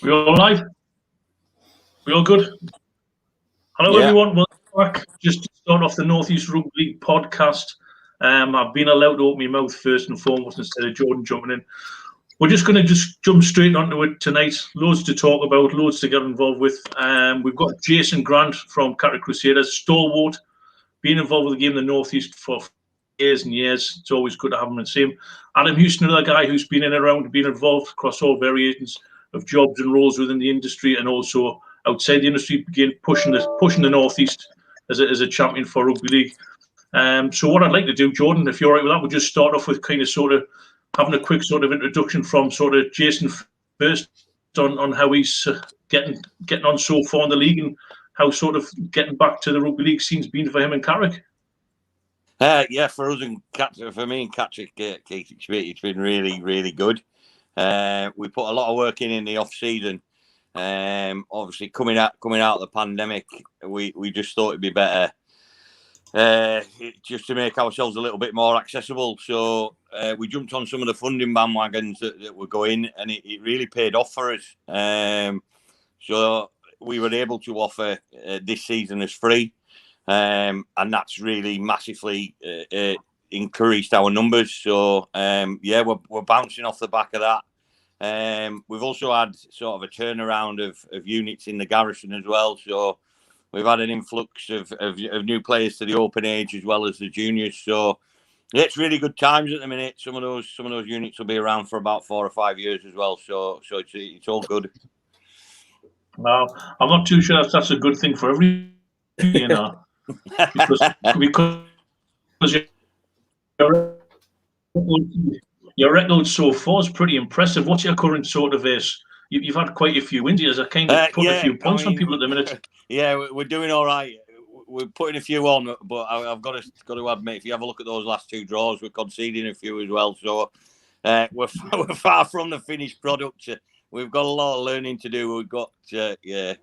We all live? We all good? Hello, everyone. Welcome back. Just to start off the North East Rugby League podcast. I've been allowed to open my mouth first and foremost instead of Jordan jumping in. We're just going to jump straight onto it tonight. Loads to talk about, loads to get involved with. We've got Jason Grant from Catterick Crusaders, stalwart, been involved with the game in the North East for years and years. It's always good to have him and see him. Adam Houston, another guy who's been in and around, been involved across all variations of jobs and roles within the industry and also outside the industry, begin pushing the North East as a champion for rugby league. So what I'd like to do, Jordan, if you're all right with that, we'll just start off with kind of sort of having a quick sort of introduction from sort of Jason first on how he's getting on so far in the league and how sort of getting back to the rugby league scene's been for him in Catterick. Yeah, for us and for me and Catterick, it's been really, really good. We put a lot of work in the off season. Obviously, coming out of the pandemic, we just thought it'd be better just to make ourselves a little bit more accessible. So we jumped on some of the funding bandwagons that were going, and it really paid off for us. So we were able to offer this season as free, and that's really massively increased our numbers. So yeah, we're bouncing off the back of that. We've also had sort of a turnaround of units in the garrison as well. So we've had an influx of new players to the open age as well as the juniors. So yeah, it's really good times at the minute. Some of those units will be around for about 4 or 5 years as well. So it's all good. Well, I'm not too sure if that's a good thing for every, because your record so far is pretty impressive. What's your current sort of is? You've had quite a few wins. I kind of put a few points on people at the minute. Yeah, we're doing all right. We're putting a few on, but I've got to admit, if you have a look at those last 2 draws, we're conceding a few as well. So we're far from the finished product. We've got a lot of learning to do. We've got, I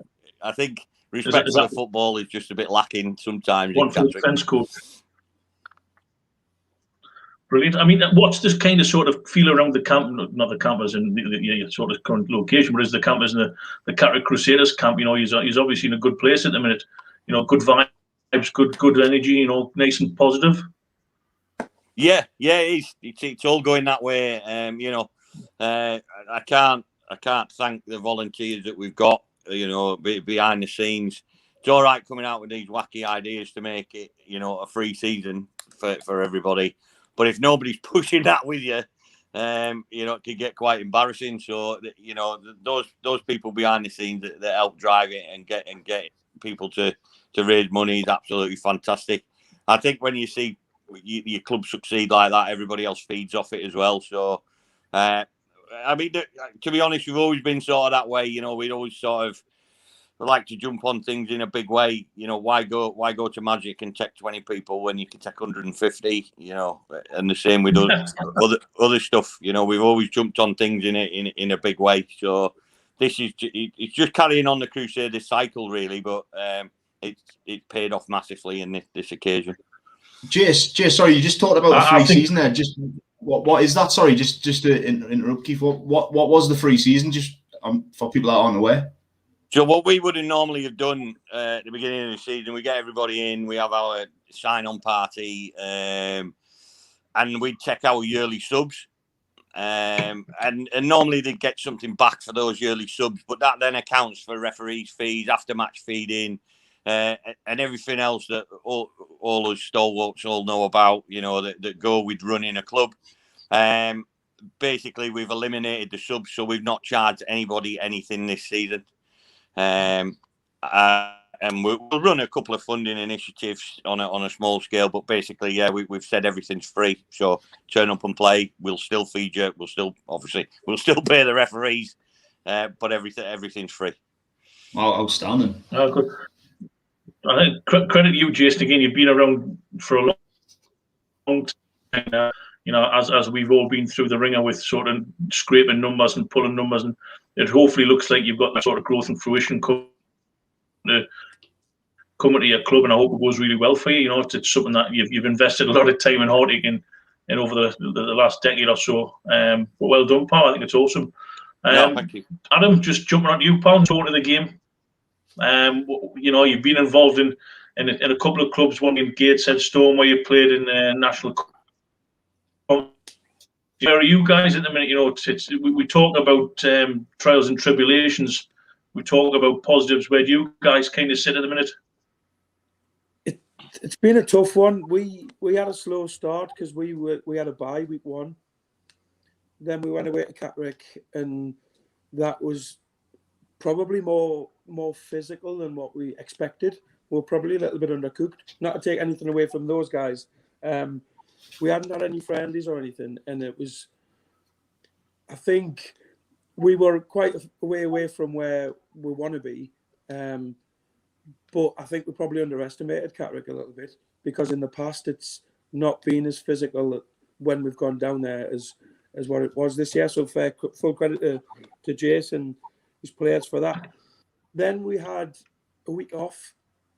think respect for the football is just a bit lacking sometimes. One for the defence coach. Brilliant. I mean, what's this kind of sort of feel around the camp? Not the campers in the sort of current location, but is the campers in the Catterick Crusaders camp? He's obviously in a good place at the minute. Good vibes, good energy. Nice and positive. Yeah, it's all going that way. I can't thank the volunteers that we've got. Behind the scenes, it's all right coming out with these wacky ideas to make it, a free season for everybody. But if nobody's pushing that with you, it can get quite embarrassing. So, those people behind the scenes that help drive it and get people to raise money is absolutely fantastic. I think when you see your club succeed like that, everybody else feeds off it as well. So, I mean, to be honest, we've always been sort of that way. We'd always sort of like to jump on things in a big way. Why go to Magic and take 20 people when you can take 150? And the same with other stuff. We've always jumped on things in a big way. So it's just carrying on the Crusaders cycle, really. But it paid off massively in this occasion. Jace, sorry, you just talked about the free season there. Just what is that? Sorry, just to interrupt you. What was the free season? Just for people that aren't aware. So what we would have normally have done at the beginning of the season, we get everybody in, we have our sign-on party, and we check our yearly subs. and normally they get something back for those yearly subs, but that then accounts for referees' fees, after-match feeding, and everything else that all us stalwarts all know about, that go with running a club. Basically, we've eliminated the subs, so we've not charged anybody anything this season. And we'll run a couple of funding initiatives on a small scale, but basically, we've said everything's free. So turn up and play. We'll still feed you. We'll still pay the referees, but everything's free. Oh, outstanding. Oh, good. I think credit you, Jason. Again, you've been around for a long time now. As we've all been through the ringer with sort of scraping numbers and pulling numbers, and it hopefully looks like you've got that sort of growth and fruition coming to your club, and I hope it goes really well for you. It's something that you've invested a lot of time and heartache in over the last decade or so. But well done, pal. I think it's awesome. Thank you. Adam, just jumping on you, pal, talking to the game. You've been involved in a couple of clubs, one in Gateshead Storm, where you played in national. Where are you guys at the minute? We talk about trials and tribulations. We talk about positives. Where do you guys kind of sit at the minute? It's been a tough one. We had a slow start because we had a bye week 1. Then we went away to Catterick, and that was probably more physical than what we expected. We were probably a little bit undercooked. Not to take anything away from those guys. We hadn't had any friendlies or anything, and it was. I think we were quite a way away from where we want to be. But I think we probably underestimated Catterick a little bit, because in the past it's not been as physical when we've gone down there as what it was this year. So full credit to Jason and his players for that. Then we had a week off.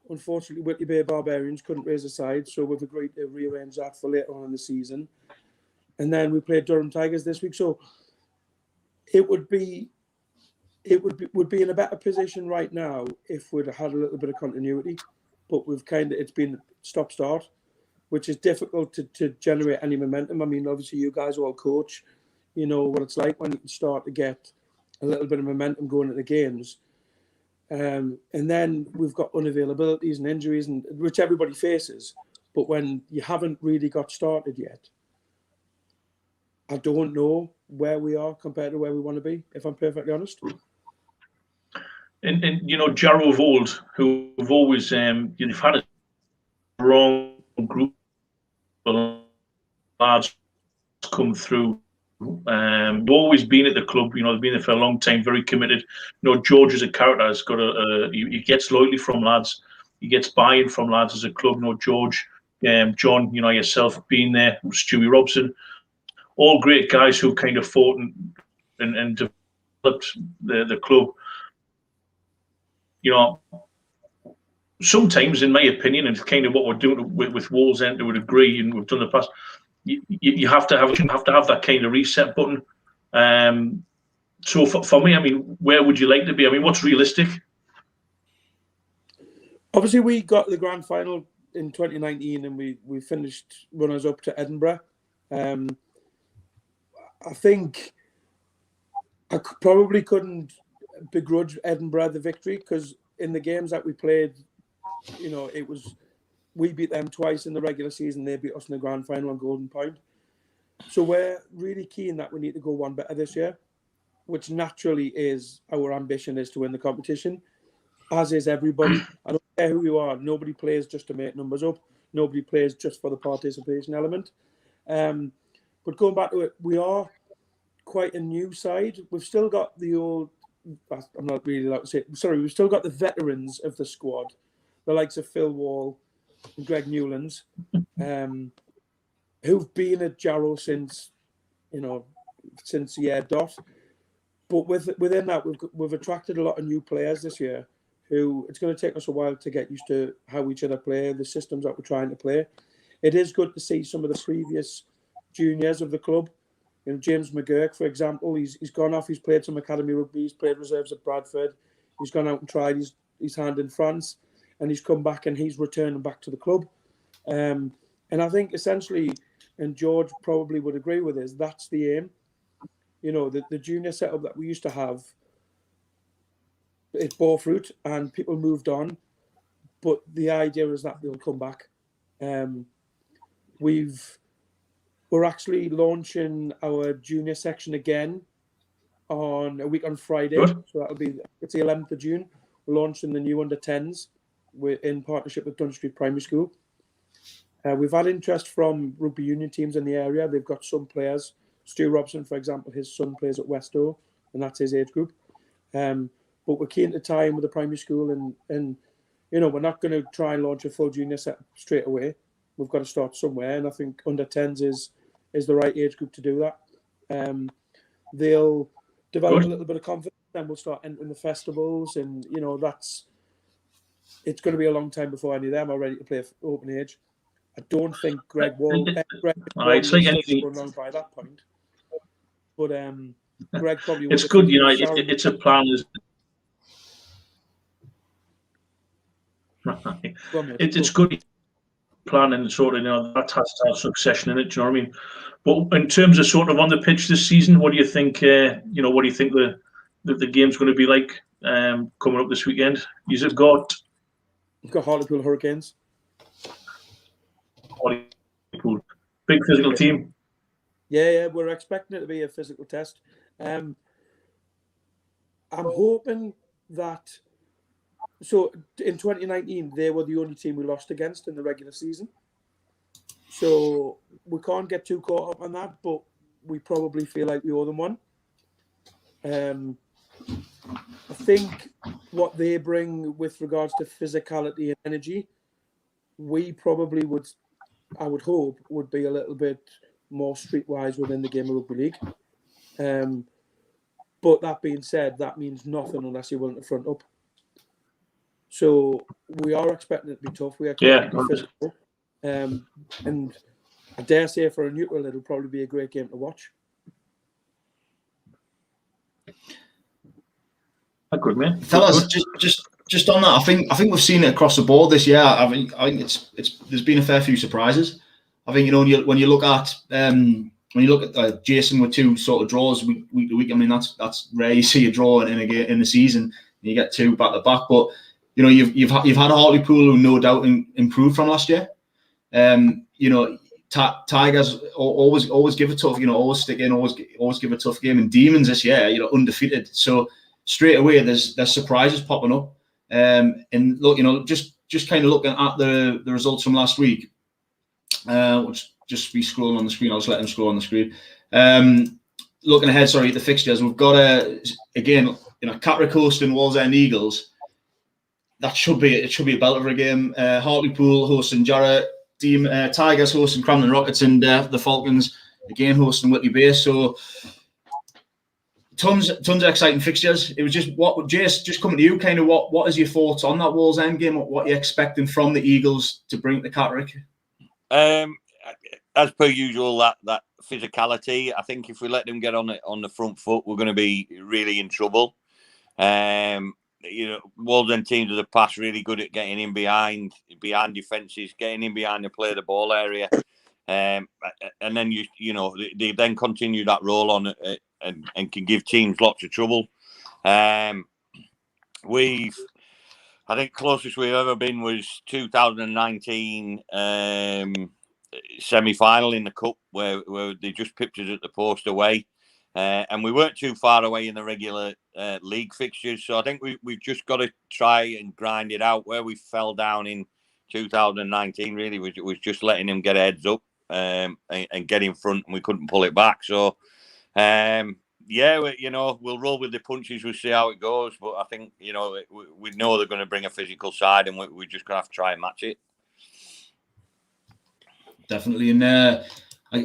Unfortunately, Whitley Bay Barbarians couldn't raise a side, so we've agreed to rearrange that for later on in the season. And then we played Durham Tigers this week. So it would be in a better position right now if we'd had a little bit of continuity, but it's been stop-start, which is difficult to generate any momentum. I mean, obviously you guys all coach, you know what it's like when you can start to get a little bit of momentum going at the games. And then we've got unavailabilities and injuries, which everybody faces. But when you haven't really got started yet, I don't know where we are compared to where we want to be, if I'm perfectly honest. And Jarrow of old, who've always you've had a strong group of lads come through. They've always been at the club. They've been there for a long time, very committed. George is a character. Has got he gets loyalty from lads. He gets buy-in from lads as a club. George, John, yourself being there, Stewie Robson, all great guys who kind of fought and developed the club. Sometimes, in my opinion, and it's kind of what we're doing with Wallsend to a degree, and we've done in the past. You have to have that kind of reset button. So for me, I mean, where would you like to be? I mean, what's realistic? Obviously, we got the grand final in 2019, and we finished runners up to Edinburgh. I think I probably couldn't begrudge Edinburgh the victory, because in the games that we played, it was. We beat them twice in the regular season. They beat us in the grand final on Golden Point. So we're really keen that we need to go one better this year, which naturally is our ambition, is to win the competition, as is everybody. I don't care who you are. Nobody plays just to make numbers up. Nobody plays just for the participation element. But going back to it, we are quite a new side. We've still got the old, I'm not really allowed to say it. Sorry, we've still got the veterans of the squad, the likes of Phil Wall and Greg Newlands, who've been at Jarrow since year dot. But within that, we've attracted a lot of new players this year, who it's going to take us a while to get used to how each other play, the systems that we're trying to play. It is good to see some of the previous juniors of the club. James McGurk, for example, he's gone off. He's played some academy rugby. He's played reserves at Bradford. He's gone out and tried his hand in France. And he's come back and he's returning back to the club. And I think essentially, and George probably would agree with this, that's the aim. you know, the junior setup that we used to have, it bore fruit and people moved on. But the idea is that they'll come back. We're actually launching our junior section again on a week on Friday. Good. So it's the 11th of June. We're launching the new under-10s in partnership with Dunn Street Primary School. We've had interest from rugby union teams in the area. They've got some players. Stu Robson, for example, his son plays at Westoe, and that's his age group. But we're keen to tie in with the primary school, and you know, we're not going to try and launch a full junior set straight away. We've got to start somewhere, and I think under-10s is the right age group to do that. They'll develop a little bit of confidence, then we'll start entering the festivals, and you know, it's going to be a long time before any of them are ready to play open age. I don't think Greg will is going on by that point. But Greg probably. It's good, you know. It's a plan. It's good planning, sort of, you know, that has to have succession in it. Do you know what I mean? But in terms of sort of on the pitch this season, what do you think? You know, what do you think the game's going to be like coming up this weekend? You've got Hartlepool Hurricanes. Hartlepool, big physical team. Yeah, we're expecting it to be a physical test. I'm hoping that. So in 2019, they were the only team we lost against in the regular season. So we can't get too caught up on that, but we probably feel like we owe them one. I think what they bring with regards to physicality and energy, we probably would, I would hope, would be a little bit more streetwise within the game of rugby league. But that being said, that means nothing unless you're willing to front up. So we are expecting it to be tough. We are expecting it to be physical. And I dare say for a neutral, it'll probably be a great game to watch. Good, man. Fellas, just on that, I think we've seen it across the board this year. I think there's been a fair few surprises. I think, you know, when you look at Jason with two sort of draws week to week, I mean, that's rare. You see a draw in a season, and you get two back to back. But you know, you've had a Hartlepool who no doubt improved from last year. You know, Tigers always give a tough, you know, always stick in, always give a tough game. And Demons this year, you know, undefeated. So straight away, there's surprises popping up. And look, you know, just kind of looking at the results from last week, which just be scrolling on the screen. I'll just let them scroll on the screen. Looking ahead, sorry, the fixtures, we've got again, you know, Catterick hosting Wallsend Eagles. That should be a belter of a game. Hartlepool hosting Jarrow, Tigers hosting Cramden Rockets, and the Falcons again hosting Whitley Bay. So tons of exciting fixtures. It was just coming to you, kind of what is your thoughts on that Wallsend game? What are you expecting from the Eagles to bring to Catterick? As per usual, that physicality. I think if we let them get on the front foot, we're going to be really in trouble. You know, Wallsend teams of the past really good at getting in behind defences, getting in behind the play the ball area, and then you know they then continue that roll on and can give teams lots of trouble. I think closest we've ever been was 2019 semi-final in the cup where they just pipped us at the post away. And we weren't too far away in the regular league fixtures. So I think we've just got to try and grind it out. Where we fell down in 2019 really was just letting them get heads up and get in front, and we couldn't pull it back. So, you know, we'll roll with the punches. We'll see how it goes. But I think, you know, we know they're going to bring a physical side, and we're just going to have to try and match it. Definitely. And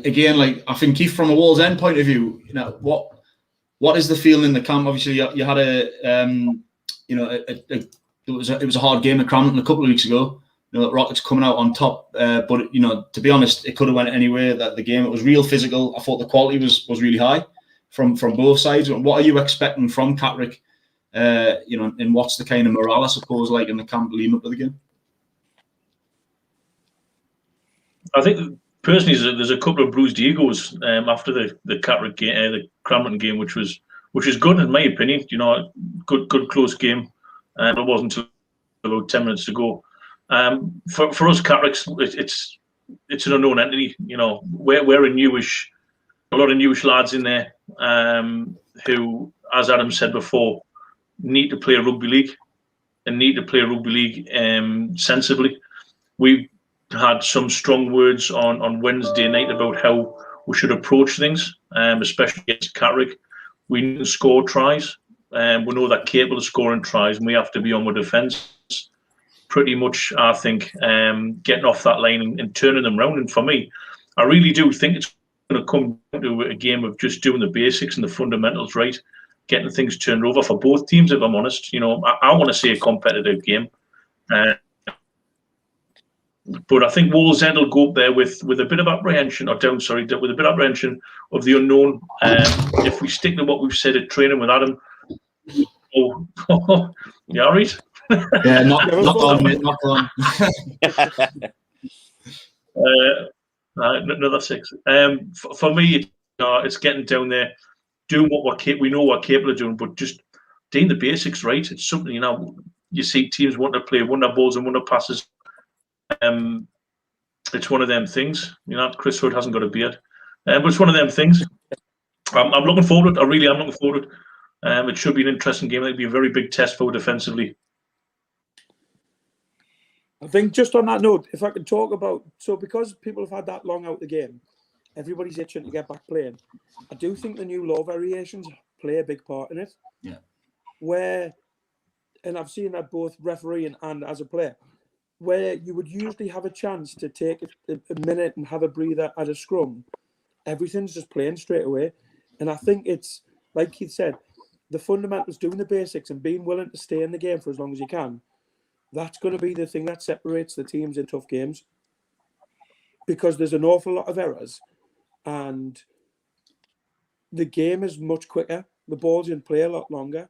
again, like I think Keith, from a Wallsend point of view, you know, what is the feeling in the camp? Obviously, you had it was a hard game at Cramden a couple of weeks ago. You know, Rockets coming out on top, but you know, to be honest, it could have went anywhere. That the game, it was real physical. I thought the quality was really high from both sides. What are you expecting from Catterick? You know, and what's the kind of morale, I suppose, like in the camp leading up to the game? I think personally, there's a couple of bruised egos after the Catterick game, the Crampton game, which is good in my opinion. You know, good close game. It wasn't until about 10 minutes to go. For us Cattericks, it's an unknown entity. You know, we're a lot of newish lads in there who, as Adam said before, need to play a rugby league and need to play a rugby league sensibly. We've had some strong words on Wednesday night about how we should approach things, especially against Catterick. We need to score tries. We know they're capable of scoring tries, and we have to be on with defence. Pretty much, I think, getting off that line and turning them around. And for me, I really do think it's going to come down to a game of just doing the basics and the fundamentals right, getting things turned over for both teams, if I'm honest. You know, I want to see a competitive game. But I think Wolves End will go up there with a bit of apprehension, with a bit of apprehension of the unknown. If we stick to what we've said at training with Adam, yeah, all right. Yeah, not on, mate, not on. Another 6. For me, it's getting down there, doing what we know we're capable of doing, but just doing the basics right. It's something, you know, you see teams want to play wonder balls and wonder passes. It's one of them things. You know, Chris Hood hasn't got a beard, but it's one of them things. I'm looking forward to it. I really am looking forward to it. It should be an interesting game. It'll be a very big test for defensively. I think just on that note, if I can talk about, so because people have had that long out the game, everybody's itching to get back playing. I do think the new law variations play a big part in it. Yeah. Where, and I've seen that both refereeing and as a player, where you would usually have a chance to take a minute and have a breather at a scrum, everything's just playing straight away. And I think it's, like Keith said, the fundamentals, doing the basics and being willing to stay in the game for as long as you can, that's going to be the thing that separates the teams in tough games. Because there's an awful lot of errors and the game is much quicker. The ball's in play a lot longer.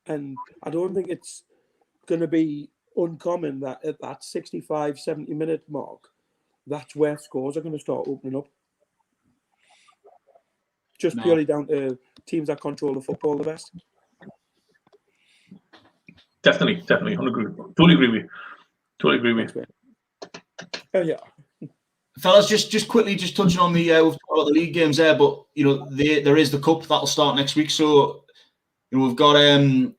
And I don't think it's going to be uncommon that at that 65, 70 minute mark, that's where scores are going to start opening up. Just purely down to teams that control the football the best. Definitely. Totally agree with you. Oh yeah. Fellas, just quickly, just touching on the we've talked about the league games there, but you know there is the cup that'll start next week. So you know we've got the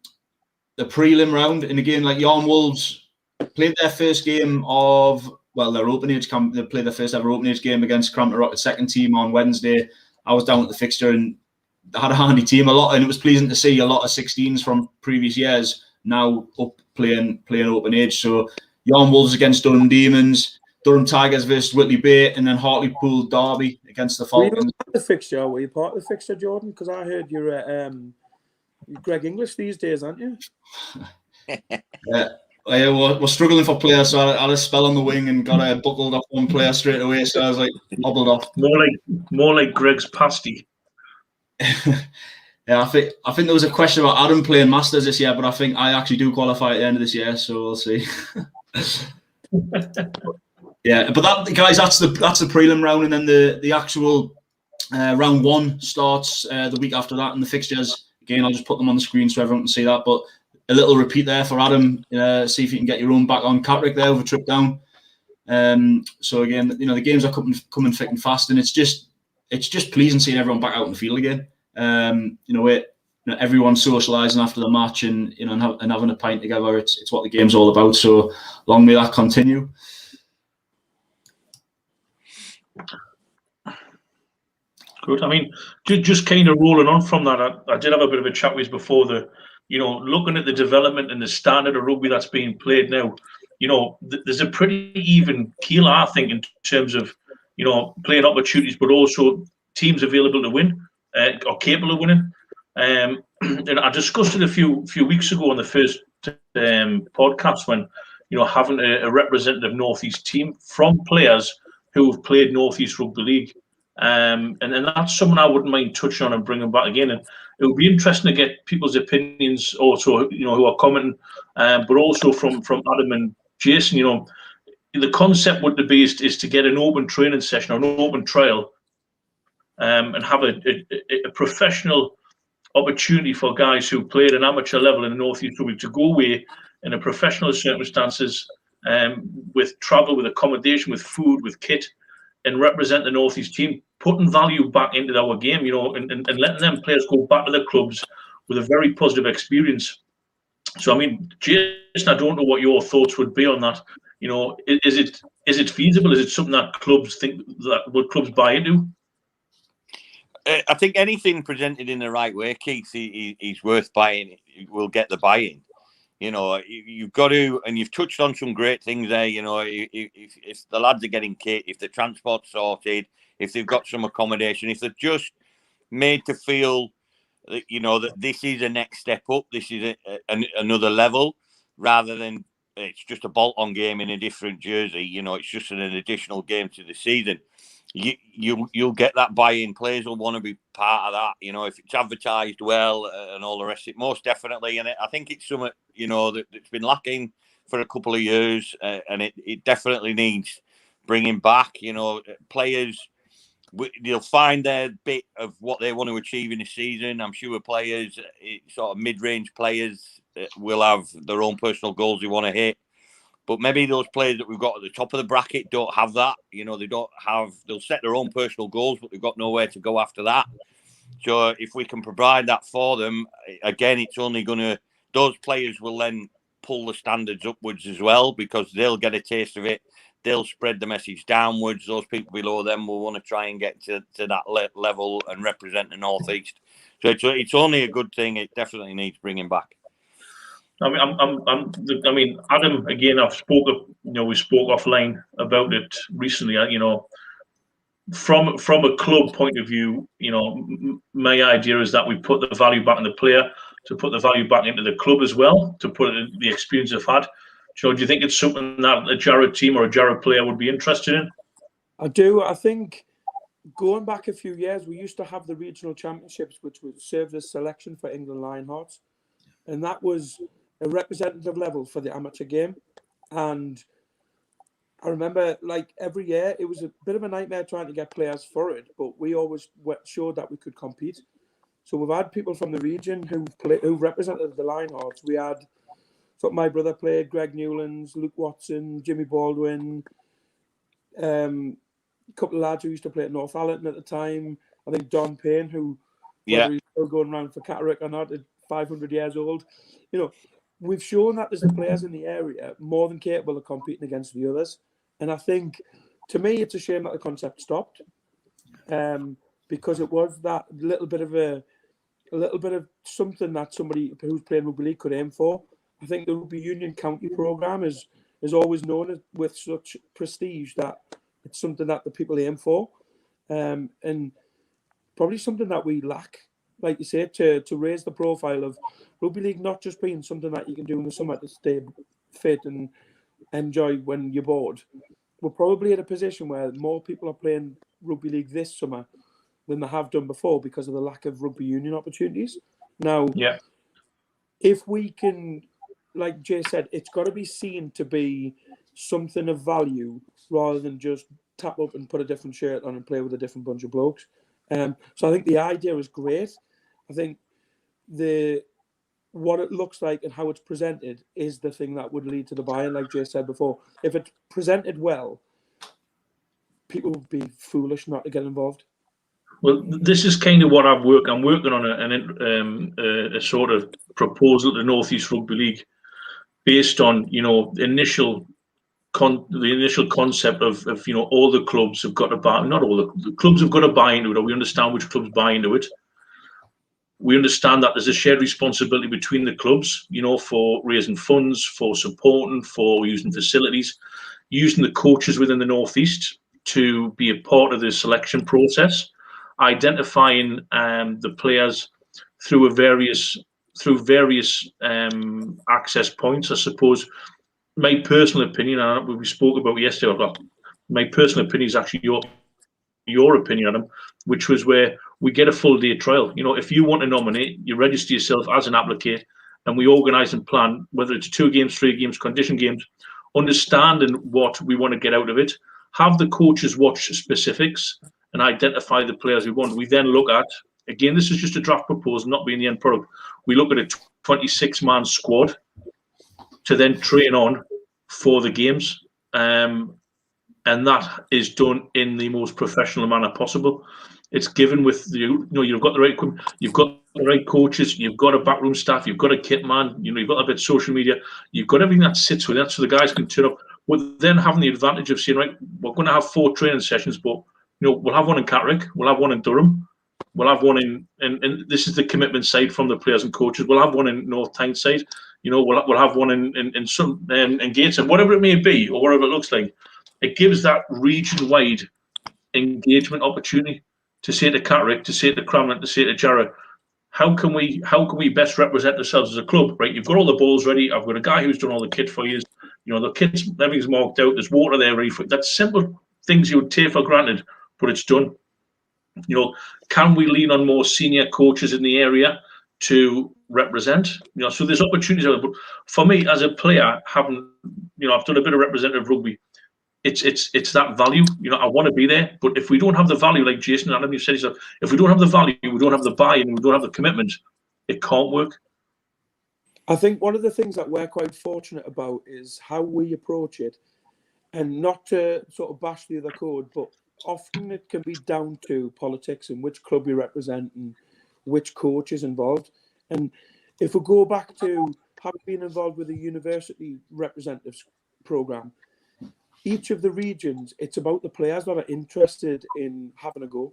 prelim round, and again, like Yarn Wolves played their first game of their open age camp. They played their first ever open age game against Crampton Rocket's second team on Wednesday. I was down at the fixture and they had a handy team and it was pleasing to see a lot of 16s from previous years now up playing open age. So Yarn Wolves against Durham Demons, Durham Tigers versus Whitley Bay, and then Hartlepool Derby against the Falcons. Were you part of the fixture, Jordan? Because I heard you're at Greg English these days, aren't you? We're struggling for players, so I had a spell on the wing and got buckled off one player straight away. So I was like hobbled off. More like Greg's pasty. Yeah, I think there was a question about Adam playing Masters this year, but I think I actually do qualify at the end of this year, so we'll see. Yeah, but that's the prelim round, and then the actual round one starts the week after that, and the fixtures again. I'll just put them on the screen so everyone can see that. But a little repeat there for Adam. See if you can get your own back on Catterick there with a trip down. So again, you know the games are coming thick and fast, and it's just pleasing seeing everyone back out in the field again. Everyone's socialising after the match and and having a pint together. It's what the game's all about. So long may that continue. Good. I mean, just kind of rolling on from that, I did have a bit of a chat with before looking at the development and the standard of rugby that's being played now. There's a pretty even keel, I think, in terms of playing opportunities, but also teams available to win or capable of winning. And I discussed it a few weeks ago on the first podcast when having a representative Northeast team from players who have played Northeast Rugby League. And that's something I wouldn't mind touching on and bringing back again. And it would be interesting to get people's opinions also, who are commenting, but also from Adam and Jason. the concept would be is to get an open training session or an open trial, and have a professional opportunity for guys who play at an amateur level in the North East Rugby to go away in a professional circumstances, with travel, with accommodation, with food, with kit, and represent the North East team, putting value back into our game, and letting them players go back to their clubs with a very positive experience. So, I mean, Jason, I don't know what your thoughts would be on that. Is it feasible? Is it something that clubs think that would clubs buy into? I think anything presented in the right way, Keith, is worth buying. Will get the buy-in. You've got to, and you've touched on some great things there. If the lads are getting kit, if the transport's sorted, if they've got some accommodation, if they're just made to feel that, that this is a next step up, this is another level, rather than it's just a bolt-on game in a different jersey. It's just an additional game to the season. You'll get that buy-in. Players will want to be part of that. If it's advertised well and all the rest of it, most definitely. And I think it's something that's been lacking for a couple of years, and it definitely needs bringing back. Players, they'll find their bit of what they want to achieve in the season. I'm sure players, sort of mid-range players, will have their own personal goals they want to hit. But maybe those players that we've got at the top of the bracket don't have that. They'll set their own personal goals, but they've got nowhere to go after that. So if we can provide that for them, again, it's only those players will then pull the standards upwards as well, because they'll get a taste of it. They'll spread the message downwards. Those people below them will want to try and get to that level and represent the North East. So it's only a good thing. It definitely needs bringing back. I mean, Adam. Again, we spoke offline about it recently. From a club point of view, my idea is that we put the value back in the player, to put the value back into the club as well, to put it in the experience they've had. So, do you think it's something that a Jarrow team or a Jarrow player would be interested in? I do. I think going back a few years, we used to have the regional championships, which would serve as selection for England Lionhearts, and that was a representative level for the amateur game. And I remember, every year, it was a bit of a nightmare trying to get players for it, but we always showed that we could compete. So we've had people from the region who represented the Lionhearts. We had, my brother played, Greg Newlands, Luke Watson, Jimmy Baldwin, a couple of lads who used to play at Northallerton at the time. I think Don Payne, who whether he's still going around for Catterick or not, at 500 years old. We've shown that there's the players in the area more than capable of competing against the others. And I think, to me, it's a shame that the concept stopped, because it was that little bit of something that somebody who's playing rugby league could aim for. I think the Rugby Union County programme is always known with such prestige that it's something that the people aim for, and probably something that we lack, like you say, to raise the profile of rugby league not just being something that you can do in the summer to stay fit and enjoy when you're bored. We're probably in a position where more people are playing rugby league this summer than they have done before because of the lack of rugby union opportunities. Now, if we can, like Jay said, it's got to be seen to be something of value rather than just tap up and put a different shirt on and play with a different bunch of blokes. So I think the idea is great. I think what it looks like and how it's presented is the thing that would lead to the buy-in, like Jay said before. If it's presented well, people would be foolish not to get involved. Well, this is kind of what I'm working on a sort of proposal to North East Rugby League based on the initial concept of all the clubs have got to buy. Not all the clubs have got to buy into it, or we understand which clubs buy into it. We understand that there's a shared responsibility between the clubs, for raising funds, for supporting, for using facilities, using the coaches within the North East to be a part of the selection process, identifying the players through various access points. I suppose my personal opinion, and we spoke about yesterday, well, my personal opinion is actually your opinion, Adam, which was where we get a full day trial. If you want to nominate, you register yourself as an applicant, and we organise and plan, whether it's 2 games, 3 games, condition games, understanding what we want to get out of it, have the coaches watch specifics and identify the players we want. We then look at, again, this is just a draft proposal, not being the end product. We look at a 26-man squad to then train on for the games. And that is done in the most professional manner possible. It's given with you've got the right equipment, you've got the right coaches, you've got a backroom staff, you've got a kit man, you've got a bit of social media, you've got everything that sits with that, so the guys can turn up. But then having the advantage of saying, right, we're going to have 4 training sessions, but we'll have one in Catterick, we'll have one in Durham, we'll have one in, and this is the commitment side from the players and coaches. We'll have one in North Tyneside, we'll have one in some in Gateshead, whatever it may be, or whatever it looks like. It gives that region-wide engagement opportunity to say to Catterick, to say to Cramlin, to say to Jarrow, how can we best represent ourselves as a club? Right, you've got all the balls ready. I've got a guy who's done all the kit for you. The kit's, everything's marked out. There's water there ready for you. That's simple things you would take for granted, but it's done. Can we lean on more senior coaches in the area to represent? So there's opportunities out there. But for me as a player, having I've done a bit of representative rugby. It's that value. I want to be there, but if we don't have the value, like Jason and Adam, you said, if we don't have the value, we don't have the buy-in, we don't have the commitment, it can't work. I think one of the things that we're quite fortunate about is how we approach it, and not to sort of bash the other code, but often it can be down to politics and which club we represent and which coach is involved. And if we go back to having been involved with the university representatives program, each of the regions, it's about the players that are interested in having a go.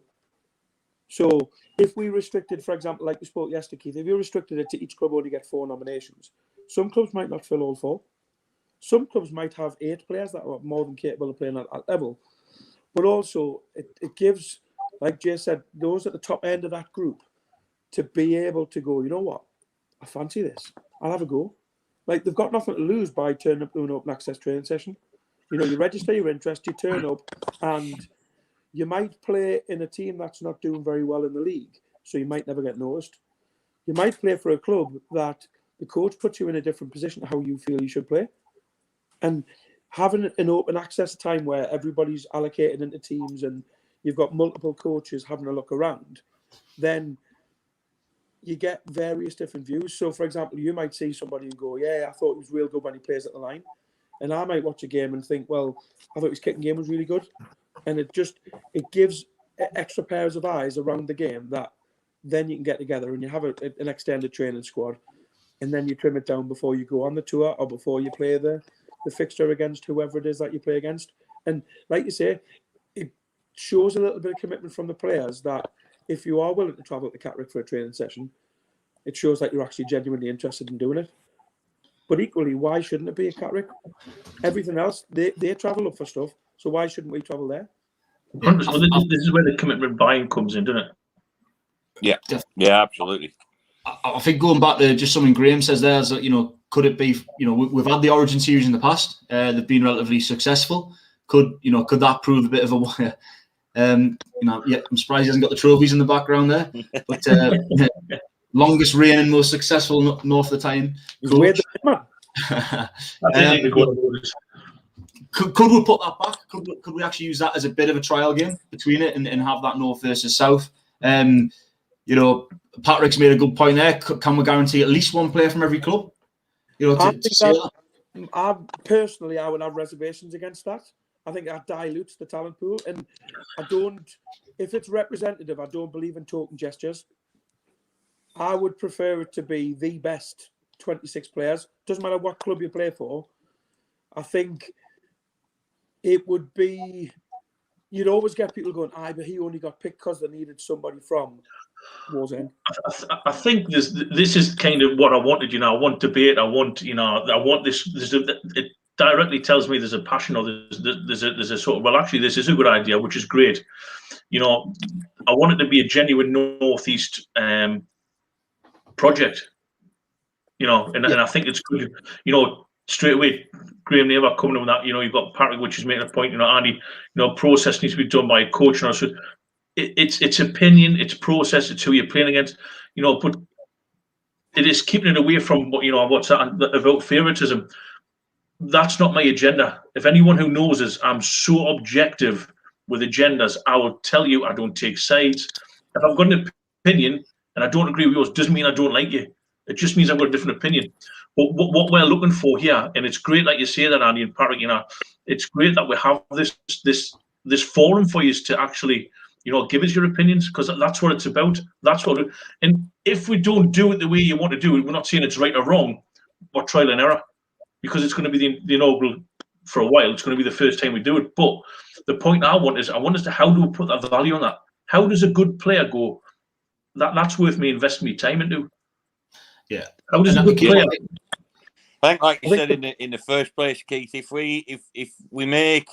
So if we restricted, for example, like we spoke yesterday, Keith, if you restricted it to each club only get 4 nominations, some clubs might not fill all 4. Some clubs might have 8 players that are more than capable of playing at that level. But also, it gives, like Jay said, those at the top end of that group to be able to go, you know what, I fancy this. I'll have a go. Like, they've got nothing to lose by turning up to an open access training session. You register your interest, you turn up, and you might play in a team that's not doing very well in the league, so you might never get noticed. You might play for a club that the coach puts you in a different position to how you feel you should play. And having an open access time where everybody's allocated into teams and you've got multiple coaches having a look around, then you get various different views. So, for example, you might see somebody and go, yeah, I thought he was real good when he plays at the line. And I might watch a game and think, well, I thought his kicking game was really good. And it gives extra pairs of eyes around the game that then you can get together and you have an extended training squad. And then you trim it down before you go on the tour or before you play the fixture against whoever it is that you play against. And like you say, it shows a little bit of commitment from the players that if you are willing to travel to Catterick for a training session, it shows that you're actually genuinely interested in doing it. But equally, why shouldn't it be a Catterick? Everything else, they travel up for stuff, so why shouldn't we travel there? This is where the commitment buying comes in, doesn't it? Yeah, absolutely. I think going back to just something Graham says there is that, could it be, we've had the Origin series in the past, they've been relatively successful. Could that prove a bit of a, I'm surprised he hasn't got the trophies in the background there, but longest reigning, most successful north of the time. Could we put that back? Could we actually use that as a bit of a trial game between it and have that north versus south? Patrick's made a good point there. Can we guarantee at least one player from every club? I personally would have reservations against that. I think that dilutes the talent pool, and if it's representative, I don't believe in token gestures. I would prefer it to be the best 26 players. Doesn't matter what club you play for. I think it would be, you'd always get people going, but he only got picked because they needed somebody from Wallsend. I think this is kind of what I wanted. I want debate. I want this. It directly tells me there's a passion, or there's a sort of, well, actually, this is a good idea, which is great. I want it to be a genuine Northeast project. And I think it's good. Straight away, Graham Never coming up with that. You've got Patrick, which is making a point. Andy, process needs to be done by a coach. So it's opinion, it's process, it's who you're playing against. But it is keeping it away from what's that about favoritism. that's not my agenda. If anyone who knows us, I'm so objective with agendas. I will tell you I don't take sides. If I've got an opinion and I don't agree with yours, doesn't mean I don't like you. It just means I've got a different opinion. But what we're looking for here, and it's great that you say that, Andy and Patrick, it's great that we have this forum for you to actually, give us your opinions, because that's what it's about. And if we don't do it the way you want to do it, we're not saying it's right or wrong, but trial and error, because it's going to be the inaugural for a while. It's going to be the first time we do it. But the point I want is to how do we put that value on that? How does a good player go? That's worth me investing my time into. Yeah. How does a good player? I think, like you said in the first place, Keith, if we make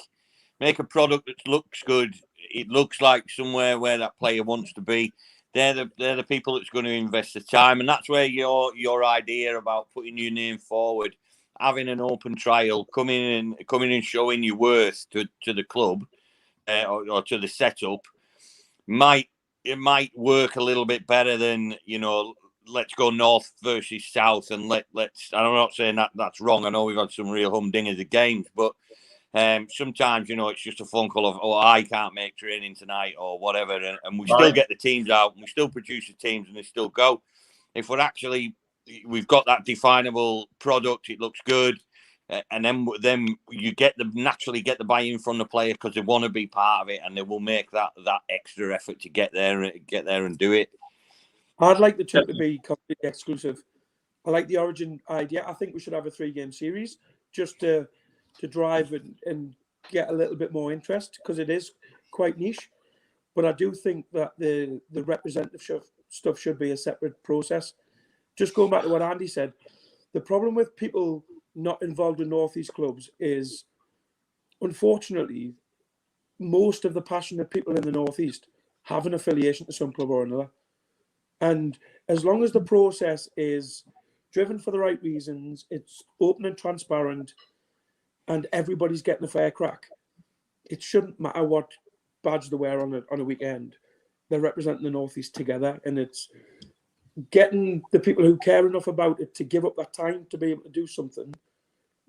a product that looks good, it looks like somewhere where that player wants to be, they're the people that's going to invest the time, and that's where your idea about putting your name forward, having an open trial, coming and showing your worth to the club or to the setup might work a little bit better than, let's go north versus south, and let's. I'm not saying that's wrong. I know we've had some real humdingers of games, but sometimes it's just a phone call of, I can't make training tonight or whatever, and we still get the teams out, and we still produce the teams, and they still go. If we've got that definable product, it looks good, and then you naturally get the buy-in from the player, because they want to be part of it, and they will make that extra effort to get there and do it. I'd like the two to be completely exclusive. I like the Origin idea. I think we should have a 3-game series just to drive and get a little bit more interest, because it is quite niche. But I do think that the representative stuff should be a separate process. Just going back to what Andy said, the problem with people not involved in Northeast clubs is, unfortunately, most of the passionate people in the Northeast have an affiliation to some club or another. And as long as the process is driven for the right reasons, it's open and transparent, and everybody's getting a fair crack, it shouldn't matter what badge they wear on a weekend. They're representing the Northeast together, and it's getting the people who care enough about it to give up that time to be able to do something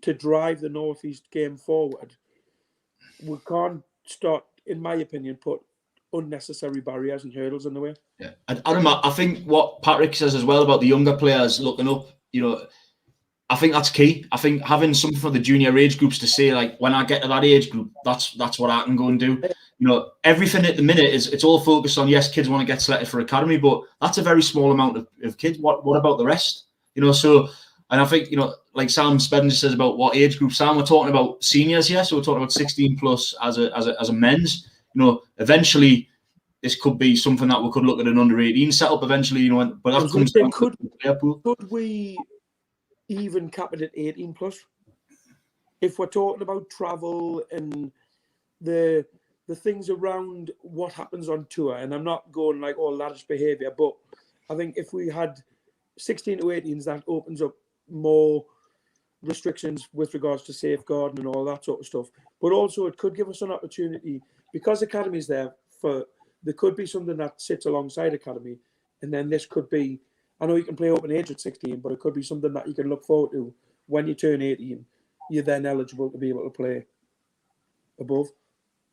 to drive the Northeast game forward. We can't start, in my opinion, put unnecessary barriers and hurdles in the way. Yeah, Adam, I think what Patrick says as well about the younger players looking up, I think that's key. I think having something for the junior age groups to say, like, when I get to that age group, that's what I can go and do. Everything at the minute it's all focused on, yes, kids want to get selected for academy, but that's a very small amount of kids. What about the rest? So, and I think, like Sam Spedden says about what age group, Sam, we're talking about seniors here, so we're talking about 16 plus as a men's. Eventually this could be something that we could look at an under 18 setup eventually, but that comes down to the player pool. Could we even cap it at 18 plus? If we're talking about travel and the things around what happens on tour, and I'm not going like all lavish behaviour, but I think if we had 16 to 18s, that opens up more restrictions with regards to safeguarding and all that sort of stuff. But also it could give us an opportunity, because Academy's there could be something that sits alongside Academy, and then this could be, I know you can play open age at 16, but it could be something that you can look forward to when you turn 18. You're then eligible to be able to play above.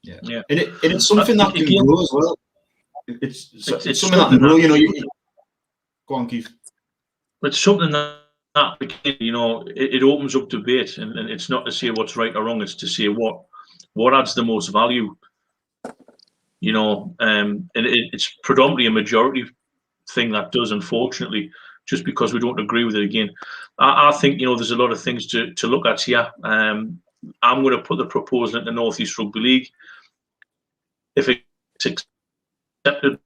Yeah. And it's something that can grow as well. It's something that can grow, Go on, Keith. It's something that it opens up debate, and it's not to say what's right or wrong, it's to say what adds the most value. And it's predominantly a majority thing that does, unfortunately, just because we don't agree with it. Again, I think there's a lot of things to look at here. I'm going to put the proposal into North East Rugby League. If it's accepted,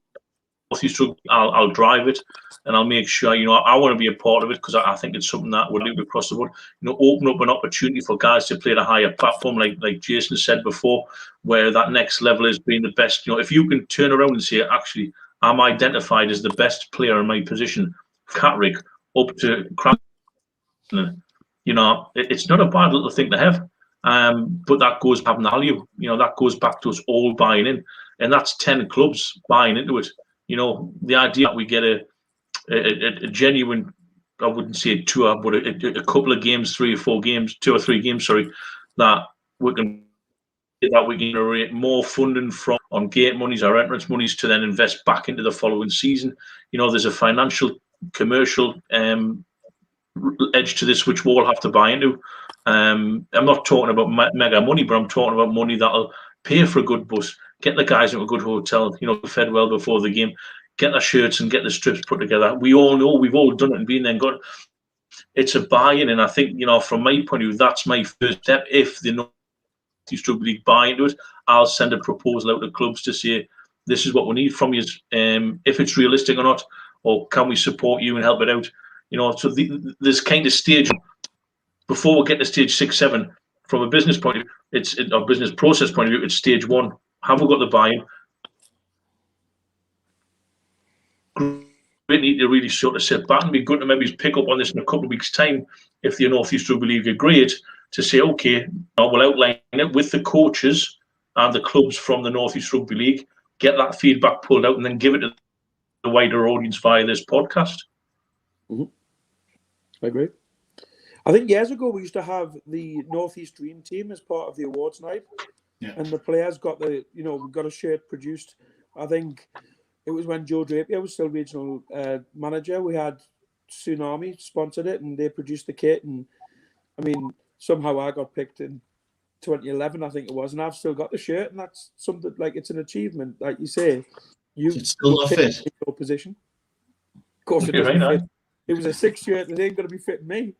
North East Rugby, I'll drive it, and I'll make sure I want to be a part of it, because I think it's something that will do across the board. Open up an opportunity for guys to play at a higher platform, like Jason said before, where that next level is being the best. If you can turn around and say, actually, I'm identified as the best player in my position, Catterick up to Crusaders, it's not a bad little thing to have. But that goes having the value. That goes back to us all buying in, and that's 10 clubs buying into it. The idea that we get a genuine I wouldn't say a tour, but a couple of games, 3 or 4 games, 2 or 3 games, sorry, that we can generate more funding from on gate monies, our entrance monies, to then invest back into the following season. You know, there's a financial, commercial edge to this which we'll all have to buy into. I'm not talking about mega money, but I'm talking about money that'll pay for a good bus, get the guys into a good hotel, you know, fed well before the game, get their shirts and get the strips put together. We all know, we've all done it and been there and got. It's a buy-in, and I think, you know, from my point of view, that's my first step. If the North East Rugby League buy into it, I'll send a proposal out to clubs to say, this is what we need from you, if it's realistic or not, or can we support you and help it out? You know, so there's kind of stage, before we get to stage 6, 7, from a business point of view, it's a business process point of view, it's stage 1. Have we got the buy-in? We need to really sort of sit back and be good to maybe pick up on this in a couple of weeks' time if the North East Rugby League agree it, to say, okay, we'll outline it with the coaches and the clubs from the North East Rugby League, get that feedback pulled out, and then give it to the wider audience via this podcast. Mm-hmm. I agree. I think years ago we used to have the North East Dream Team as part of the awards night, and the players got we got a shirt produced. I think it was when Joe Drapier was still regional manager. We had Tsunami sponsored it, and they produced the kit. And I mean, somehow I got picked in 2011, I think it was, and I've still got the shirt. And that's something, like, it's an achievement, like you say. It's still not fit in your position. Of course, it doesn't fit. It was a 6 shirt that ain't going to be fitting me.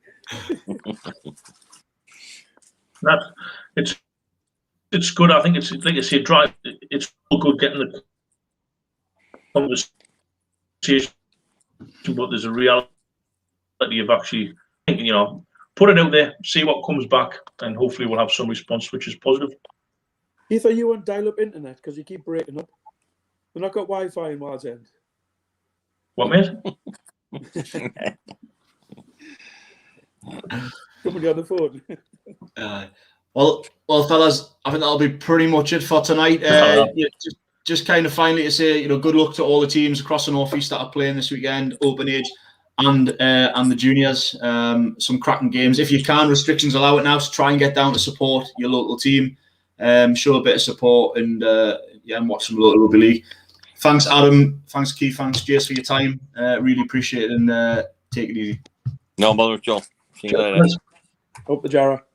It's good. I think it's, like I say, drive. It's good getting the conversation, but there's a reality of actually, you know, put it out there, see what comes back, and hopefully we'll have some response which is positive. Ethan, you want dial-up internet because you keep breaking up? We've not got Wi-Fi in Wild's End. What, mate? Somebody on the phone. Well, fellas, I think that'll be pretty much it for tonight. Just kind of finally to say, you know, good luck to all the teams across the North East that are playing this weekend, Open Age and the juniors. Some cracking games. If you can, restrictions allow it now, so try and get down to support your local team. Show a bit of support and watch some local rugby league. Thanks, Adam. Thanks, Keith. Thanks, Jace, for your time. Really appreciate it, and take it easy. No bother at all. See you later. Hope the Jarrow.